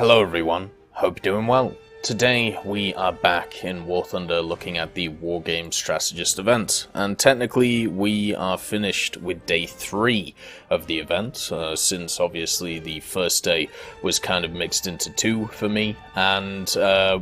Hello everyone, hope you're doing well. Today we are back in War Thunder looking at the Wargame Strategist event, and technically we are finished with day 3 of the event, since obviously the first day was kind of mixed into 2 for me, and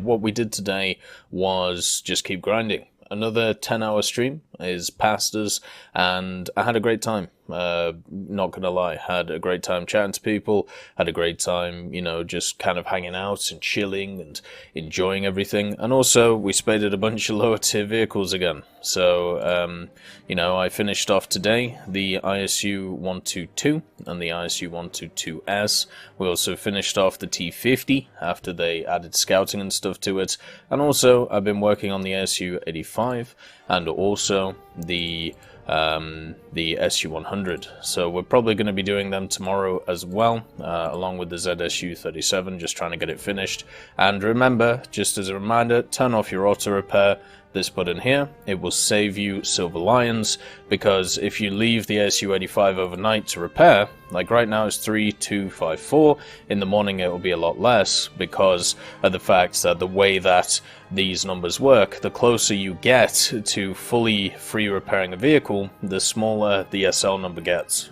what we did today was just keep grinding. Another 10-hour stream is past us, and I had a great time. Not gonna lie, had a great time chatting to people, had a great time, you know, just kind of hanging out and chilling and enjoying everything. And also, we spaded a bunch of lower tier vehicles again. So, you know, I finished off today the ISU 122 and the ISU 122S. We also finished off the T50 after they added scouting and stuff to it. And also, I've been working on the ISU 85 and also the SU-100, so we're probably going to be doing them tomorrow as well, along with the ZSU-37, just trying to get it finished. And remember, just as a reminder, turn off your auto repair. This button here, it will save you Silver Lions, because if you leave the SU-85 overnight to repair, like right now it's 3254, in the morning it will be a lot less, because of the fact that the way that these numbers work, the closer you get to fully free repairing a vehicle, the smaller the SL number gets.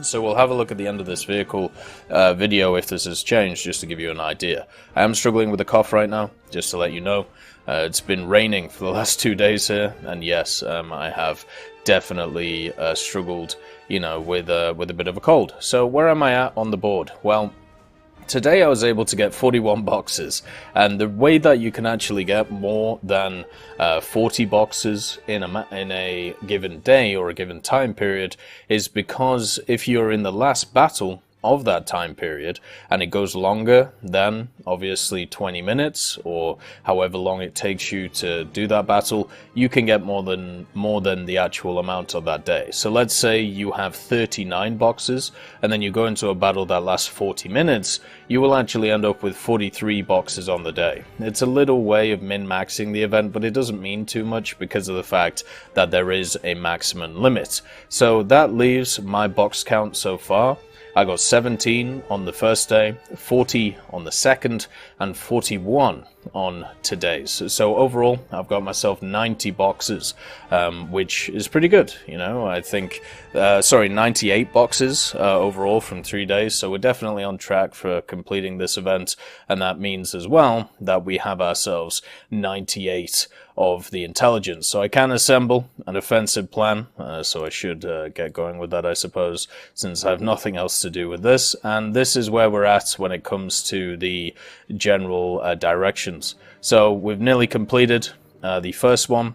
So we'll have a look at the end of this vehicle video if this has changed, just to give you an idea. I am struggling with a cough right now, just to let you know. It's been raining for the last 2 days here, and yes, I have definitely struggled, you know, with a bit of a cold. So where am I at on the board? Well, today I was able to get 41 boxes, and the way that you can actually get more than 40 boxes in a given day or a given time period is because if you're in the last battle of that time period and it goes longer than obviously 20 minutes or however long it takes you to do that battle, you can get more than the actual amount of that day. So let's say you have 39 boxes and then you go into a battle that lasts 40 minutes, you will actually end up with 43 boxes on the day. It's a little way of min-maxing the event, but it doesn't mean too much because of the fact that there is a maximum limit. So that leaves my box count so far. I got 17 on the first day, 40 on the second, and 41 on today's. So overall, I've got myself 90 boxes, which is pretty good, you know. I think, 98 boxes overall from 3 days, so we're definitely on track for completing this event, and that means as well that we have ourselves 98 of the intelligence. So I can assemble an offensive plan, so I should get going with that, I suppose, since I have nothing else to do with this. And this is where we're at when it comes to the general directions. So we've nearly completed the first one.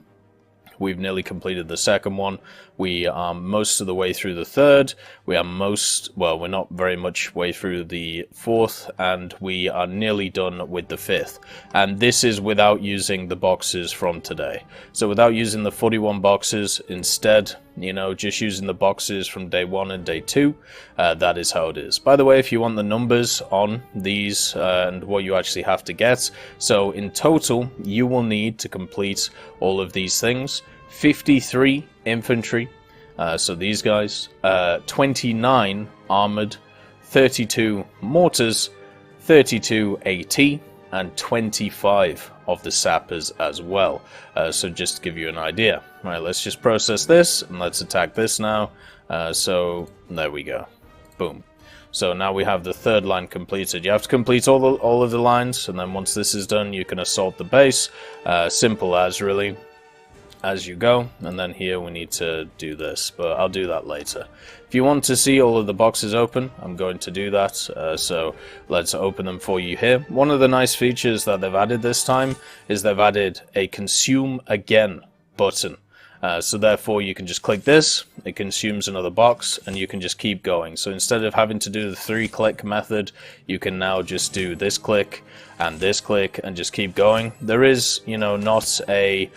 We've nearly completed the second one. We are most of the way through the third. We are we're not very much way through the fourth, and we are nearly done with the fifth. And this is without using the boxes from today. So without using the 41 boxes, instead, you know, just using the boxes from day 1 and day 2, that is how it is. By the way, if you want the numbers on these and what you actually have to get, so in total, you will need to complete all of these things. 53 infantry, so these guys, 29 armored, 32 mortars, 32 AT, and 25 of the sappers as well. So just to give you an idea. Right, let's just process this and let's attack this now. So there we go. Boom. So now we have the third line completed. You have to complete all of the lines, and then once this is done, you can assault the base. Simple as, really, as you go. And then here we need to do this, but I'll do that later. If you want to see all of the boxes open, I'm going to do that, so let's open them for you here. One of the nice features that they've added this time is they've added a consume again button. So therefore you can just click this, it consumes another box, and you can just keep going. So instead of having to do the 3-click method, you can now just do this click and just keep going. There is, you know, not a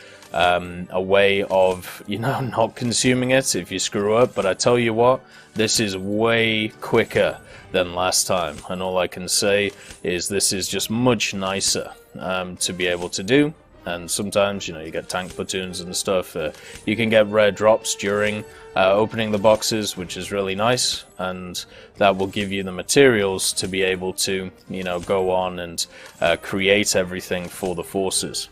way of, you know, not consuming it if you screw up, but I tell you what, this is way quicker than last time, and all I can say is this is just much nicer to be able to do. and sometimes, you know, you get tank platoons and stuff. You can get rare drops during opening the boxes, which is really nice, and that will give you the materials to be able to, you know, go on and create everything for the forces.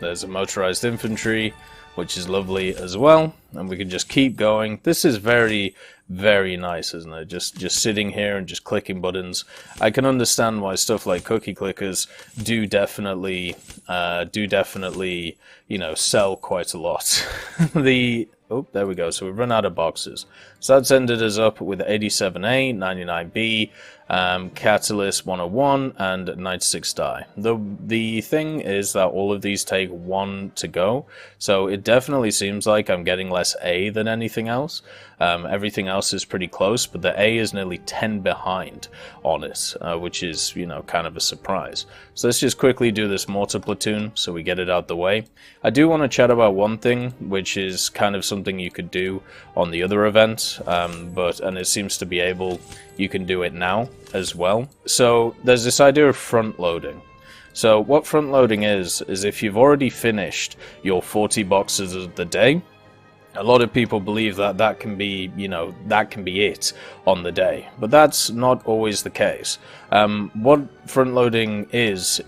There's a motorized infantry, which is lovely as well, and we can just keep going. This is very, very nice, isn't it? Just sitting here and just clicking buttons. I can understand why stuff like cookie clickers do definitely, you know, sell quite a lot. Oh, there we go. So we've run out of boxes. So that's ended us up with 87A, 99B, Catalyst 101, and 96 die. The thing is that all of these take 1 to go, so it definitely seems like I'm getting less A than anything else. Everything else is pretty close, but the A is nearly 10 behind on it, which is, you know, kind of a surprise. So let's just quickly do this mortar platoon so we get it out the way. I do want to chat about one thing, which is kind of something you could do on the other event, and it seems to be able, you can do it now as well. So there's this idea of front loading. So what front loading is if you've already finished your 40 boxes of the day, a lot of people believe that that can be, you know, that can be it on the day, but that's not always the case. What front loading is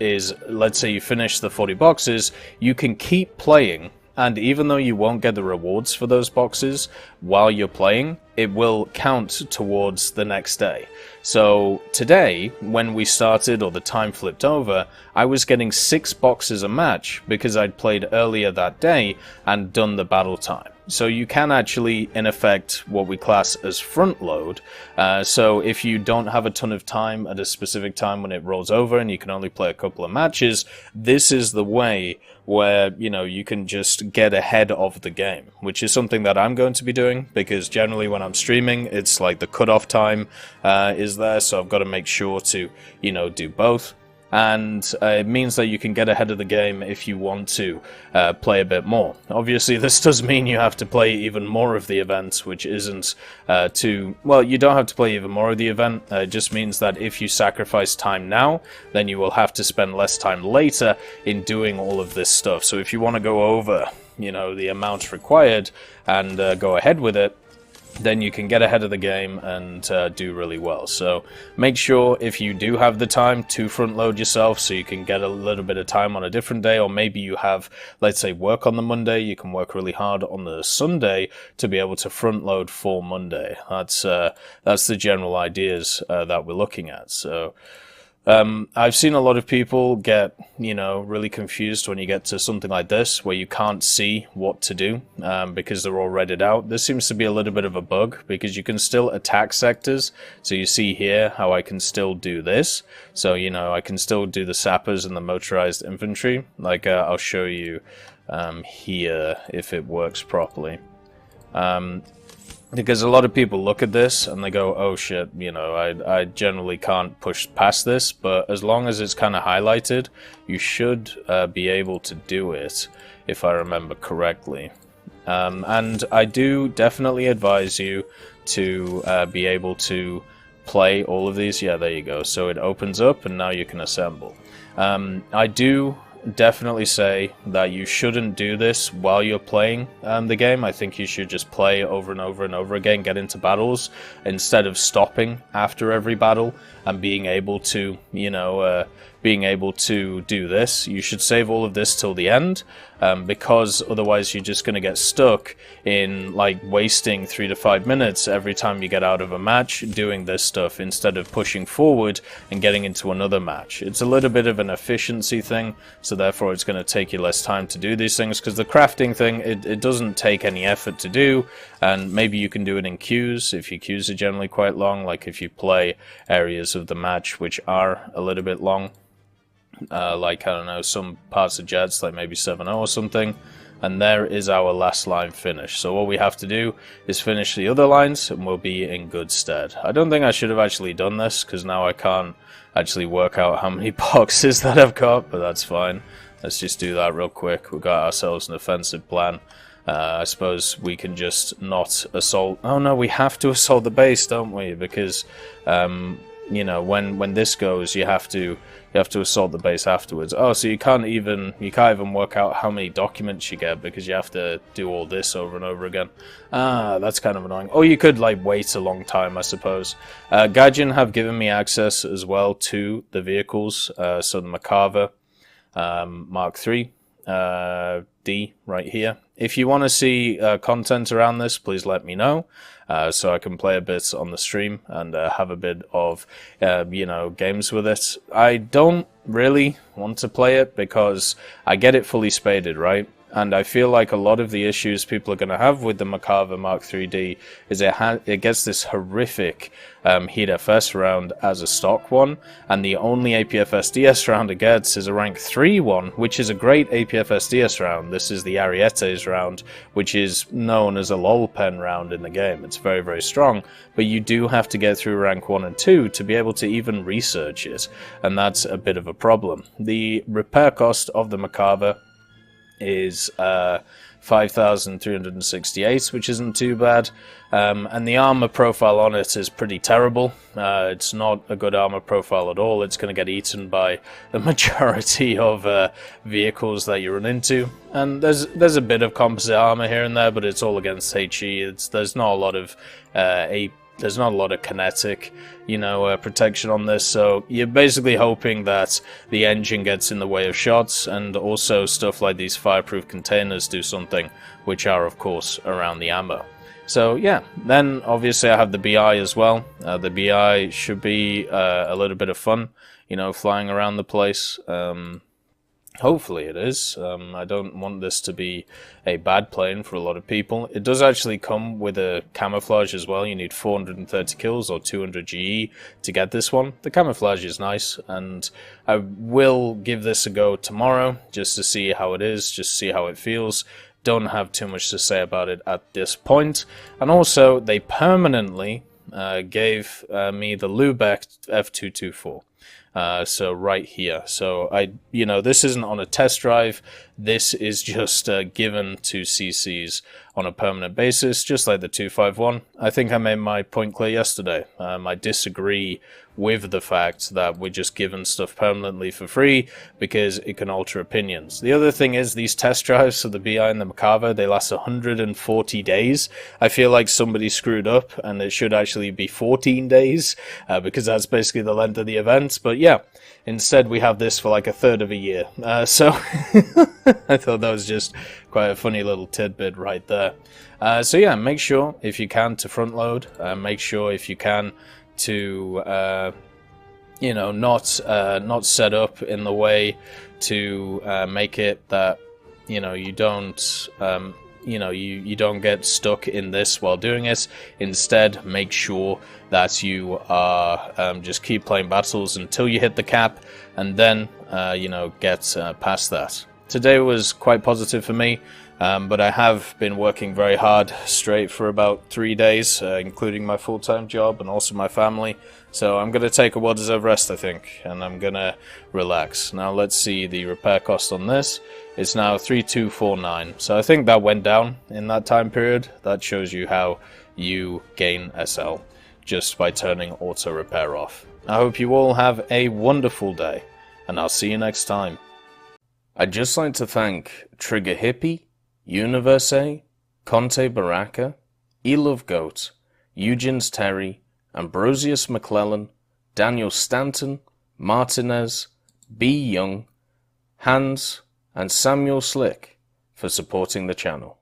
let's say you finish the 40 boxes, you can keep playing, and even though you won't get the rewards for those boxes while you're playing, it will count towards the next day. So today, when we started, or the time flipped over, I was getting 6 boxes a match because I'd played earlier that day and done the battle time. So you can actually, in effect, what we class as front load. So if you don't have a ton of time at a specific time when it rolls over and you can only play a couple of matches, this is the way where, you know, you can just get ahead of the game, which is something that I'm going to be doing, because generally when I'm streaming, it's like the cutoff time is there, so I've got to make sure to, you know, do both. And it means that you can get ahead of the game if you want to play a bit more. Obviously, this does mean you have to play even more of the event, which isn't well, you don't have to play even more of the event. It just means that if you sacrifice time now, then you will have to spend less time later in doing all of this stuff. So if you want to go over, you know, the amount required and go ahead with it, then you can get ahead of the game and do really well. So make sure, if you do have the time, to front load yourself so you can get a little bit of time on a different day, or maybe you have, let's say, work on the Monday, you can work really hard on the Sunday to be able to front load for Monday. That's the general ideas that we're looking at. So I've seen a lot of people get, you know, really confused when you get to something like this, where you can't see what to do because they're all redded out. This seems to be a little bit of a bug, because you can still attack sectors. So you see here how I can still do this. So, you know, I can still do the sappers and the motorized infantry. Like, I'll show you here if it works properly. Because a lot of people look at this and they go, oh shit, you know, I generally can't push past this, but as long as it's kind of highlighted, you should be able to do it, if I remember correctly. And I do definitely advise you to be able to play all of these. Yeah, there you go. So it opens up and now you can assemble. I do definitely say that you shouldn't do this while you're playing the game. I think you should just play over and over and over again, get into battles, instead of stopping after every battle and being able to, you know, being able to do this. You should save all of this till the end, because otherwise you're just going to get stuck in, like, wasting 3 to 5 minutes every time you get out of a match doing this stuff, instead of pushing forward and getting into another match. It's a little bit of an efficiency thing, so therefore it's going to take you less time to do these things, because the crafting thing, it doesn't take any effort to do, and maybe you can do it in queues, if your queues are generally quite long, like if you play areas of the match which are a little bit long. Like, I don't know, some parts of Jets, like maybe 7-0 or something. And there is our last line finished. So what we have to do is finish the other lines and we'll be in good stead. I don't think I should have actually done this, because now I can't actually work out how many boxes that I've got, but that's fine. Let's just do that real quick. We've got ourselves an offensive plan. I suppose we can just not assault. Oh no, we have to assault the base, don't we? Because you know, when this goes, you have to assault the base afterwards. Oh, so you can't even work out how many documents you get because you have to do all this over and over again. That's kind of annoying. Or you could like wait a long time, I suppose. Gaijin have given me access as well to the vehicles. So the Macarva Mark III D right here. If you want to see content around this, please let me know, so I can play a bit on the stream and have a bit of you know, games with it. I don't really want to play it because I get it fully spaded, right? And I feel like a lot of the issues people are going to have with the Macarva Mark 3D is it gets this horrific heat FS round as a stock one, and the only APFS DS round it gets is a rank 3 one, which is a great APFS DS round. This is the Arietes round, which is known as a lol pen round in the game. It's very, very strong, but you do have to get through rank 1 and 2 to be able to even research it, and that's a bit of a problem. The repair cost of the Macarva is 5,368, which isn't too bad, and the armor profile on it is pretty terrible. It's not a good armor profile at all. It's going to get eaten by the majority of vehicles that you run into, and there's a bit of composite armor here and there, but it's all against HE. There's not a lot of there's not a lot of kinetic, you know, protection on this, so you're basically hoping that the engine gets in the way of shots, and also stuff like these fireproof containers do something, which are, of course, around the ammo. So, yeah, then obviously I have the BI as well. The BI should be a little bit of fun, you know, flying around the place. Hopefully it is. I don't want this to be a bad plane for a lot of people. It does actually come with a camouflage as well. You need 430 kills or 200 GE to get this one. The camouflage is nice, and I will give this a go tomorrow just to see how it is, just to see how it feels. Don't have too much to say about it at this point. And also, they permanently gave me the Lubeck F224. So right here. So you know, this isn't on a test drive. This is just given to CCs on a permanent basis, just like the 251. I think I made my point clear yesterday. I disagree with the fact that we're just given stuff permanently for free because it can alter opinions. The other thing is these test drives for the BI and the Macarva, they last 140 days. I feel like somebody screwed up and it should actually be 14 days because that's basically the length of the event. But yeah, instead we have this for like a third of a year. So I thought that was just quite a funny little tidbit right there. So yeah, make sure if you can to front load. Make sure if you can to you know, not set up in the way to make it that, you know, you don't you know, you don't get stuck in this while doing it. Instead, make sure that you are just keep playing battles until you hit the cap, and then you know, get past that. Today was quite positive for me, but I have been working very hard straight for about 3 days, including my full-time job and also my family. So I'm going to take a well-deserved rest, I think, and I'm going to relax. Now let's see the repair cost on this. It's now 3249. So I think that went down in that time period. That shows you how you gain SL just by turning auto repair off. I hope you all have a wonderful day, and I'll see you next time. I'd just like to thank Trigger Hippie, Universe, Conte Baraka, Elove Goat, Eugens Terry, Ambrosius McClellan, Daniel Stanton, Martinez, B. Young, Hans, and Samuel Slick for supporting the channel.